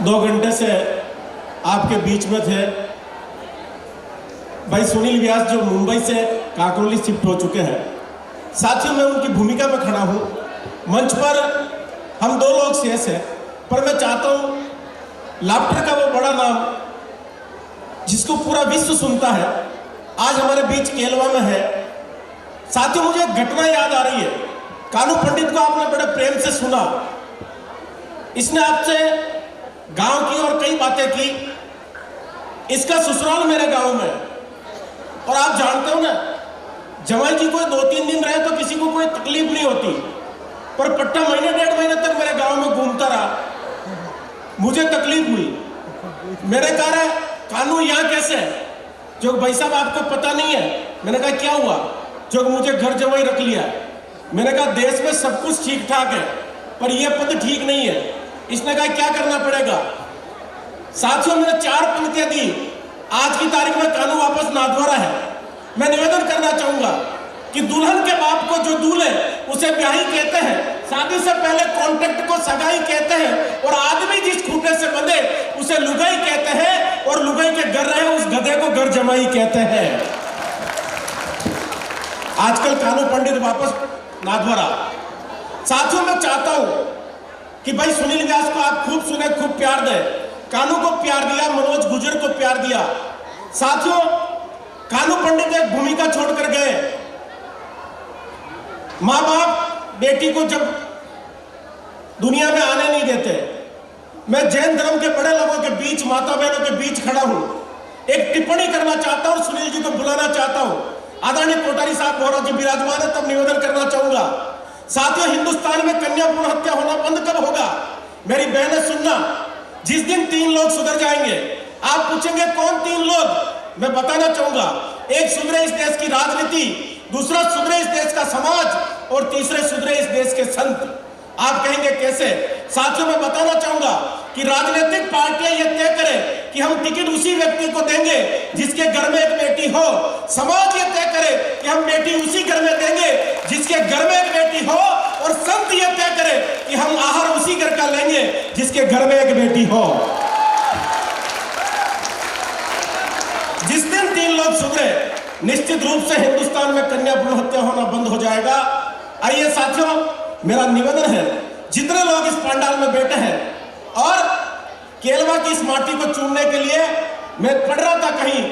2 घंटे से आपके बीच में थे। भाई सुनील व्यास जो मुंबई से काकोली शिफ्ट हो चुके हैं, साथियों मैं उनकी भूमिका में खड़ा हूँ। मंच पर हम 2 लोग शेष हैं, पर मैं चाहता हूँ लाफ्टर का वो बड़ा नाम जिसको पूरा विश्व सुनता है, आज हमारे बीच केलवा में है। साथियों मुझे एक घटना याद आ रही है। कानू पंडित को आपने बड़े प्रेम से सुना, इसने आपसे गांव की और कई बातें की। इसका ससुराल मेरे गांव में, और आप जानते हो ना, जवाई जी कोई 2-3 दिन रहे तो किसी को कोई तकलीफ नहीं होती, पर पट्टा महीने 1.5 महीने तक मेरे गांव में घूमता रहा। मुझे तकलीफ हुई। मेरे कह रहे कानू यहाँ कैसे है? जो भाई साहब आपको पता नहीं है। मैंने कहा क्या हुआ? जो मुझे घर जवाई रख लिया। मैंने कहा देश में सब कुछ ठीक ठाक है, पर यह पद ठीक नहीं है। इसने कहा क्या करना पड़ेगा? साथियों मैंने 4 पंक्तियां दी। आज की तारीख में कानू वापस नाथद्वारा है। मैं निवेदन करना चाहूंगा कि दुल्हन के बाप को जो दूल्हे उसे ब्याही कहते हैं, शादी से पहले कॉन्ट्रैक्ट को सगाई कहते हैं, और आदमी जिस खूंटे से बंधे उसे लुगाई कहते हैं, और लुगाई के घर रहे उस गधे को घर जमाई कहते हैं। आजकल कानू पंडित वापस नाथद्वारा। साथियों मैं चाहता हूं कि भाई सुनील व्यास को आप खूब सुने, खूब प्यार दें। कानू को प्यार दिया, मनोज गुजर को प्यार दिया। साथियों कानू पंडित एक भूमिका छोड़कर गए। माँ बाप बेटी को जब दुनिया में आने नहीं देते, मैं जैन धर्म के बड़े लोगों के बीच, माता बहनों के बीच खड़ा हूं। एक टिप्पणी करना चाहता हूं और सुनील जी को बुलाना चाहता हूं। आदरणीय कोठारी साहब गौरव जी विराजमान है, तब निवेदन करना चाहूंगा। साथियों हिंदुस्तान में कन्या भ्रूण हत्या होना बंद कब होगा? मेरी बहनें सुनना, जिस दिन 3 लोग सुधर जाएंगे। आप पूछेंगे कौन 3 लोग? मैं बताना चाहूंगा, एक सुधरे इस देश की राजनीति, दूसरा सुधरे इस देश का समाज, और तीसरे सुधरे इस देश के संत। आप कहेंगे कैसे? साथियों मैं बताना चाहूंगा कि राजनीतिक पार्टियां ये तय करें कि हम टिकट उसी व्यक्ति को देंगे जिसके घर में एक बेटी हो। समाज ये तय करे कि हम बेटी उसी घर में देंगे जिसके घर में एक बेटी हो, और संत ये तय करे कि हम आहार उसी घर का लेंगे जिसके घर में एक बेटी हो। जिस दिन 3 लोग सुधरे, निश्चित रूप से हिंदुस्तान में कन्या भ्रूण हत्या होना बंद हो जाएगा। आइए साथियों मेरा निवेदन है, जितने लोग इस पंडाल में बैठे हैं और केलवा की इस माटी को चूमने के लिए, मैं पढ़ रहा था कहीं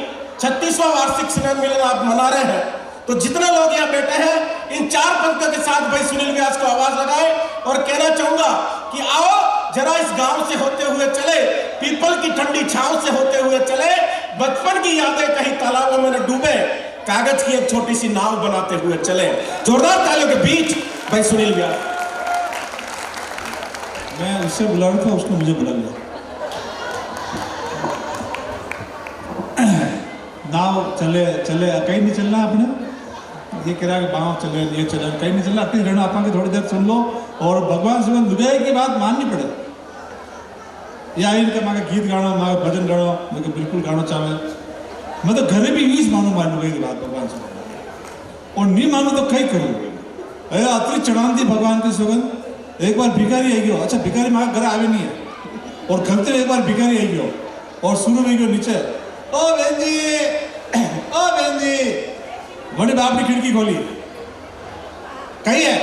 36वां वार्षिक स्नेह मिलन आप मना रहे हैं, तो जितने लोग यहाँ बैठे हैं इन 4 पंक्तियों के साथ भाई सुनील व्यास को आवाज लगाए और कहना चाहूंगा कि आओ जरा इस गांव से होते हुए चले, पीपल की ठंडी छांव से होते हुए चले, बचपन की यादें कहीं तालाबों में डूबे, कागज की एक छोटी सी नाव बनाते हुए चले। जोरदार तालियों के बीच भाई सुनील व्यास। मैं उससे बुला रहा था, उसने मुझे बुला लिया। नाव चले चले, कहीं नहीं चलना आपने। ये कह रहा है बाँव चले, ये चले, कहीं नहीं चलना। अपनी रहना आपा की थोड़ी देर सुन लो, और भगवान से लुगाई की बात माननी पड़े। या इनका मांगे गीत गाना, मांगे भजन गाना, मुझे बिल्कुल गाना चाहे। मैं तो घरे भी यूज मानू मान लुगाई की बात भगवान से, और नहीं मानू तो कहीं करूँ। अरे अतिरिक्त चढ़ान दी भगवान की सुगंध। एक बार भिखारी आई गयो, अच्छा भिखारी माँ घर आवे नहीं है, और खलते एक बार भिखारी आई गयो, और शुरू में गयो नीचे, ओ बहन जी, ओ बहन जी। बड़े बाप ने खिड़की खोली, कहीं है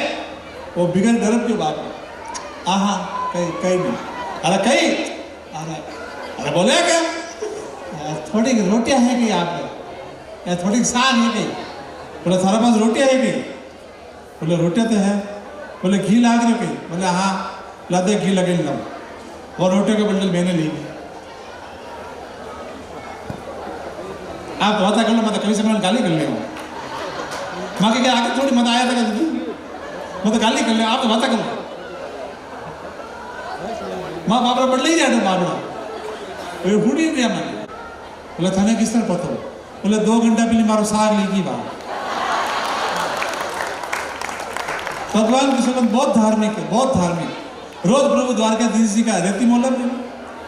वो भिखारी डरब क्यों बाप ने? आहा कहीं कहीं नहीं। अरे कहीं, अरे बोले क्या? थोड़ी रोटियां है कि आप में, या थोड़ी साग है कि? बोले थारा पास रोटियां है कि? बोले रोटियां तो है। बोले घी लाग रहे के? बोले हाँ लादे घी लगे लम, और रोटियों के बंडल मैंने ली। आप बात कर लो, मतलब कभी से मैंने गाली कर लिया माँ के क्या आगे थोड़ी मत आया था, मतलब गाली कर लिया। आप तो बात कर लो, माँ बापरा बदल ही जाए बापड़ा बूढ़ी दिया मैंने। बोले थाने किस तरह पता हो? बोले 2 घंटा पहले मारो साग लेगी बात। भगवान की सुगंध बहुत धार्मिक है, बहुत धार्मिक। रोज प्रभु द्वारकाधीश जी का रेती मोलम है।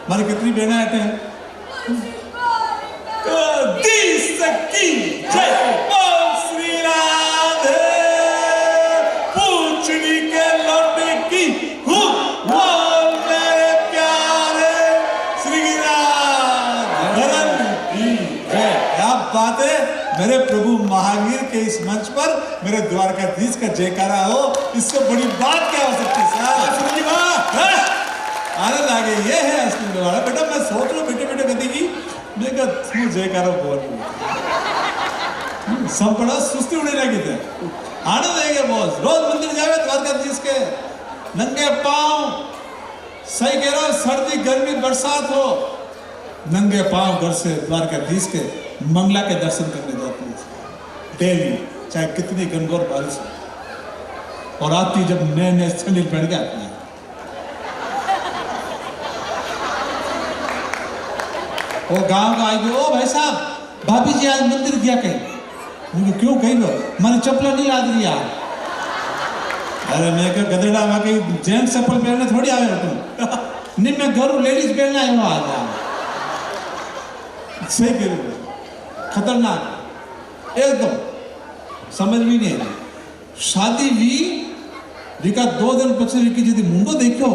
हमारी कितनी बहना आते हैं। श्री राधे पूछड़ी के लौटे की मेरे प्यारे मेरे प्रभु महावीर के इस मंच पर मेरे द्वारकाधीश का जयकारा हो, इससे बड़ी बात क्या हो सकती है साहब? आनंद आ गया। ये है असली निवाड़ा। बेटा मैं सोच रहा बेटे बेटे गति की देखा तू जयकारा बोल सब बड़ा सुस्ती उड़े लगी थे। आनंद आएगा बॉस। रोज मंदिर जावे द्वारकाधीश के नंगे पांव, सही कह रहा हूं, सर्दी गर्मी बरसात हो, नंगे पांव घर से द्वारकाधीश के मंगला के दर्शन करने जाते हैं डेली, चाहे कितनी घनघोर बारिश हो। और आती जब नए नए सैंडल पहन के आती है। वो गांव का आएगी, ओ भाई साहब भाभी जी आज मंदिर गया कहीं? मुझे क्यों कहीं लो मैंने चप्पल नहीं ला दी यार। अरे मैं क्या गधेड़ा वहां के जेंट्स चप्पल पहनने थोड़ी आए हो तुम। नहीं मैं घर लेडीज पहनने आया हूँ आज। सही कह रहे हो, खतरनाक एकदम, समझ भी नहीं आई। शादी भी का 2 दिन पीछे यदि मुंडो देखो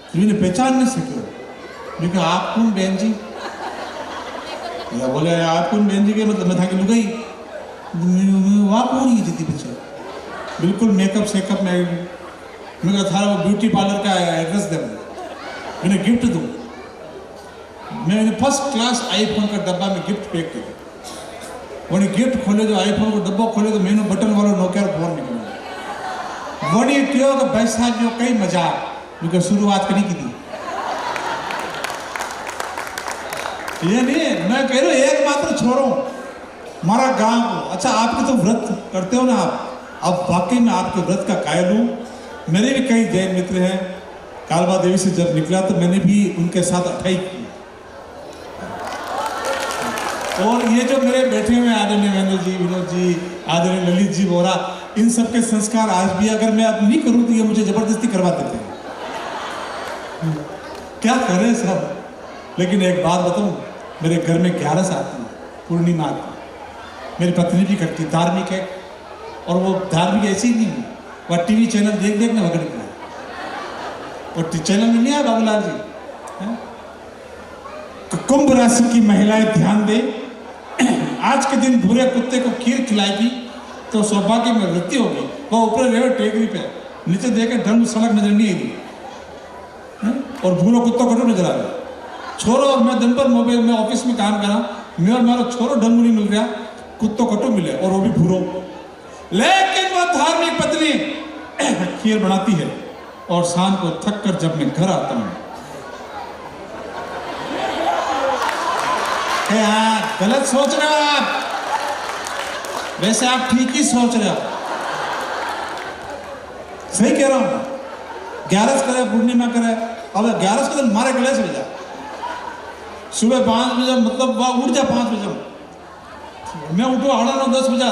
तो इन्हें पहचान नहीं सको। आप कौन बहन जी? बोले आप कौन बहन जी के मतलब मैं था कि लुगाई वहाँ कौन ही जीती पीछे बिल्कुल मेकअप सेकअप में। मैं कहा था वो ब्यूटी पार्लर का एड्रेस दे, मैंने गिफ्ट दूँ। मैंने फर्स्ट क्लास आईफोन का डब्बा में गिफ्ट पैक किया। वही गिफ्ट खोले जो आईफोन को डब्बा खोले तो मैंने बटन वाला नोकिया फोन निकला। वही क्यों कि पैसा जो कई मजा क्योंकि शुरुआत करी की थी। ये नहीं मैं कह रहा हूँ एकमात्र छोरो हमारा गांव को। अच्छा आपके तो व्रत करते हो ना आप, अब वाकई में आपके व्रत का कायल हूँ। मेरे भी कई जैन मित्र हैं। कालबा देवी से जब निकला तो मैंने भी उनके साथ 28 की। और ये जो मेरे बैठे हुए आदरणीय महेंद्र जी, विनोद जी, आदरणीय ललित जी, बोरा, इन सब के संस्कार आज भी अगर मैं अब नहीं करूँ तो ये मुझे जबरदस्ती करवा देते हैं। क्या करें सब। लेकिन एक बात बताऊं, मेरे घर में 11 आती है पूर्णिमा आती। मेरी पत्नी भी करती, धार्मिक है। और वो धार्मिक ऐसी ही नहीं है, वह टीवी चैनल देख देख ना वगड़ के और चैनल में नहीं आया बाबूलाल जी। तो कुंभ राशि की महिलाएं ध्यान दे, आज के दिन भूरे कुत्ते को खीर खिलाएगी तो सौभाग्य में वृद्धि होगी। वह ऊपर रहे टेकरी पे, नीचे देखे ढंग सड़क नजर नहीं आएगी और भूरो कुत्ता कटो नजर आ रहा। छोरो मैं दिन पर मोबाइल में ऑफिस में काम करा, मेरा मारो छोरो ढंग नहीं मिल रहा, कुत्तो कटो मिले और वो भी भूरो। लेकिन वह धार्मिक पत्नी खीर बनाती है और शाम को थक कर जब मैं घर आता हूं, गलत सोच रहे हो आप। वैसे आप ठीक ही सोच रहे हो, सही कह रहा हूं। 11 करे पूर्णिमा करे, अब 11 के दिन मारे गले से जा सुबह 5 बजे, मतलब वह उठ जा 5 बजे। मैं उठो 8-9-10 बजे,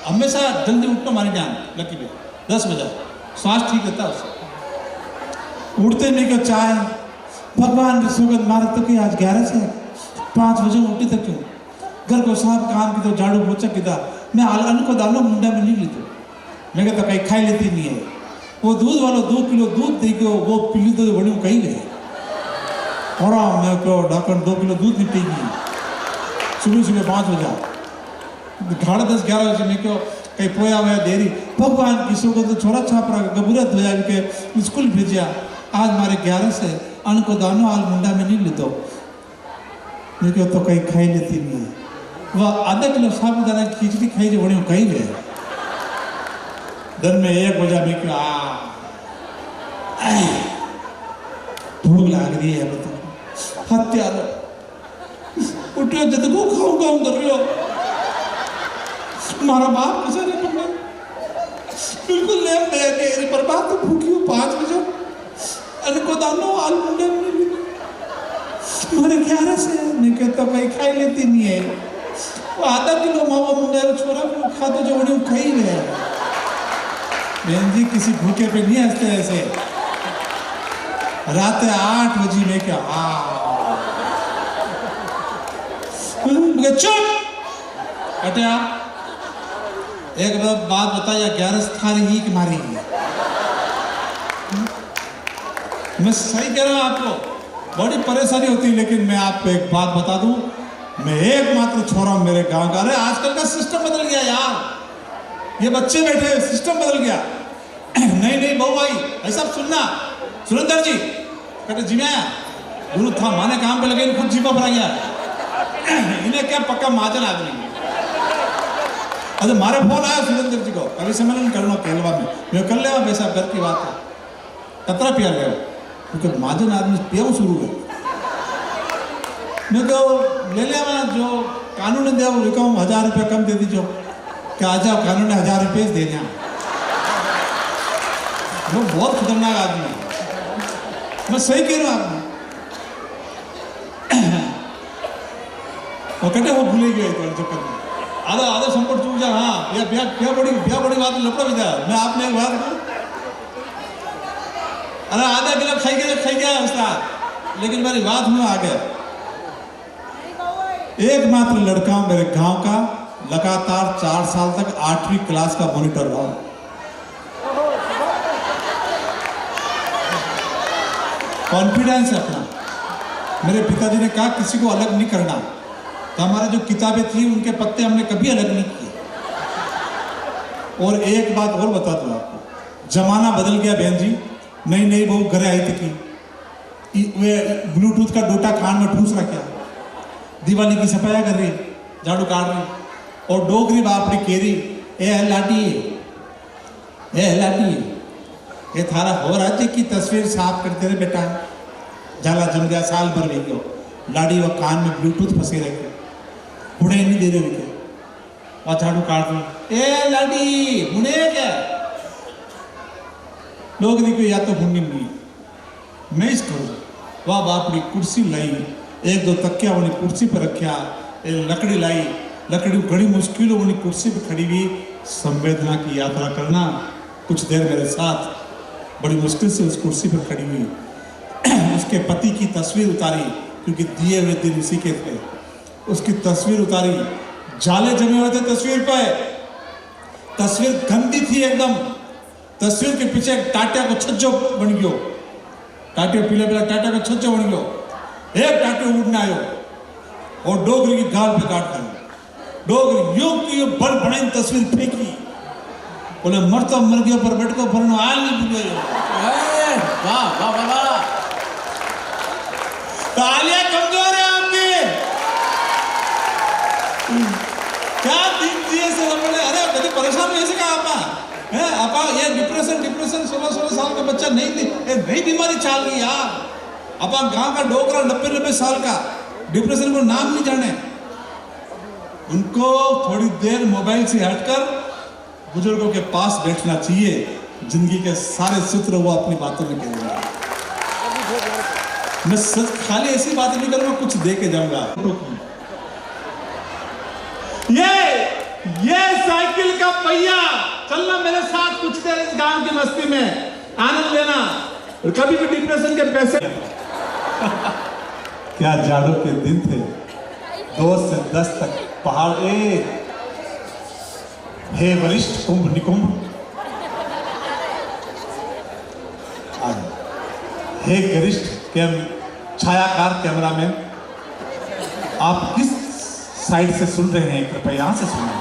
हमेशा जल्दी उठो मारी जान लकी पे 10 बजे, स्वास्थ्य ठीक रहता है उससे। उठते नहीं को चाय भगवान की सुगंध मारे तो कि आज 11 से 5 बजे उठी तक क्यों घर को साफ काम की तो झाड़ू पोछा किया। मैं अन्न को डालो मुंडा में नहीं लीधो, मैं कहता कहीं खाई लेती नहीं है। वो दूध वालों 2 किलो दूध दे के वो पीली तो बड़ी कहीं गए और मैं क्यों डाकर 2 किलो दूध निपटेगी सुबह सुबह 5 बजे, 10:30-11 बजे में क्यों कहीं पोया हुआ देरी। भगवान किसी को तो छोड़ा छाप रहा गबूरत हो जाए के स्कूल भेजा। आज हमारे 11 से अन्न को दानो हाल मुंडा में नहीं लेते, देखो तो कहीं खाई लेती नहीं है। वह आधा किलो साबुदाना खिचड़ी खाई जो बड़ी कहीं गए। दिन में 1 बजे में क्यों भूख लग रही है, बताओ हत्यारा उठो जब को खाऊंगा कर रहे हो। हमारा बाप कैसे नहीं पकड़ा, बिल्कुल लेम दे पर बात तो भूखी हूँ 5 बजे अरे को दानो आल मुंडे में मेरे 11 से मैं कहता भाई खाई लेती नहीं है। वो आधा किलो मावा मुंडे छोरा को खा तो जो बड़ी खाई रहे। बहन जी किसी भूखे पे नहीं हंसते ऐसे। रात 8 बजे में क्या चुप हटिया। एक बात बताया 11 थारी ही कि मारी मैं सही कह रहा हूं आपको बड़ी परेशानी होती है। लेकिन मैं आपको एक बात बता दूं, मैं एकमात्र छोरा हूं मेरे गांव का। अरे आजकल का सिस्टम सिस्टम बदल गया यार, ये बच्चे बैठे सिस्टम बदल गया। नहीं नहीं बहु भाई ऐसा सुनना, सुरेंद्र जी कहते जी मैं गुरु था माने काम पे लगे खुद जीपा भरा गया, इन्हें क्या पक्का महाजन आदमी। अच्छा मारे फोन आया सुरेंद्र जी को, कभी सम्मेलन करना केलवा में, मैं कर ले वैसा घर की बात है, कतरा पिया ले क्योंकि महाजन आदमी पिया शुरू है। मैं तो ले लिया मैं जो कानून ने दिया वो कहूँ 1000 रुपये कम दे दीजिए, क्या आ जाओ कानून ने 1000 रुपये देने। वो बहुत खतरनाक आदमी है, मैं सही कह रहा हूँ आपने। वो कहते वो भूले गए तो चक्कर में आधा आधा संकट चूक जा। हाँ क्या बड़ी बात लपड़ा भी था। मैं आपने एक बात अरे आधा किलो खाई गया उस्ताद, लेकिन मेरी बात में आ गया। एकमात्र लड़का मेरे गांव का लगातार 4 साल तक 8वीं क्लास का मॉनिटर रहा। कॉन्फिडेंस अपना, मेरे पिताजी ने कहा किसी को अलग नहीं करना, तो हमारे जो किताबें थी उनके पत्ते हमने कभी अलग नहीं किए। और एक बात और बता दूं आपको, जमाना बदल गया बहन जी। नई बहू घर आई थी, वे ब्लूटूथ का डोटा कान में ठूस रखा, दिवाली की सफाया कर रही, झाड़ू काट रही, और डोगरी बापड़ी केरी ए लाटी ये थारा हो राज्य की तस्वीर साफ करते रहे बेटा, झाला जम गया साल भर ले गयो, लाड़ी व कान में ब्लूटूथ फंसे रखे, हुड़े नहीं दे रहे विके, और झाड़ू काट रही ए लाड़ी हुड़े क्या लोग देखो या तो हुन्नी नहीं मैं इस करूँ। वह बापड़ी कुर्सी लाई, 1-2 तकिया वाली कुर्सी पर रखा, लकड़ी लाई, लकड़ी बड़ी मुश्किल वाली कुर्सी पर खड़ी हुई, संवेदना की यात्रा करना। कुछ देर मेरे साथ बड़ी मुश्किल से उस कुर्सी पर खड़ी हुई। उसके पति की तस्वीर उतारी, क्योंकि दिए हुए दिन उसी के थे। उसकी तस्वीर उतारी, जाले जमे हुए थे तस्वीर पर, तस्वीर गंदी थी एकदम। तस्वीर के पीछे टाटिया को छज्जो बन गयो, टाटिया पीला टाटिया को छज्जो बन गयो, एक टाटिया उड़ने आयो और डोगरी की गाल पे काट कर डोगरी योग की बल बनाई तस्वीर फेंकी, बोले मर तो मर गया पर बैठ को भरनो आल नहीं भूल गए। वाह वाह वाह वाह, तालियां कमजोर है आपकी, क्या दिन दिए से बोले अरे कभी परेशान नहीं कहा आपा ये डिप्रेशन 16 साल का बच्चा नई बीमारी चाल रही यार। अपा गांव का डोकरा 90 साल का डिप्रेशन को नाम नहीं जाने। उनको थोड़ी देर मोबाइल से हटकर बुजुर्गों के पास बैठना चाहिए, जिंदगी के सारे सूत्र वो अपनी बातों में कहेंगे। मैं खाली ऐसी बात नहीं करूंगा, कुछ दे के जाऊंगा। ये साइकिल का पहिया, चलना मेरे साथ कुछ देर इस गांव की मस्ती में, आनंद लेना, और कभी भी डिप्रेशन के पैसे क्या जाड़ों के दिन थे, 2 से 10 तक पहाड़ हे वरिष्ठ कुंभ निकुंभ, हे गरिष्ठ छायाकार कैमरामैन, आप किस साइड से सुन रहे हैं कृपया यहां से सुनिए।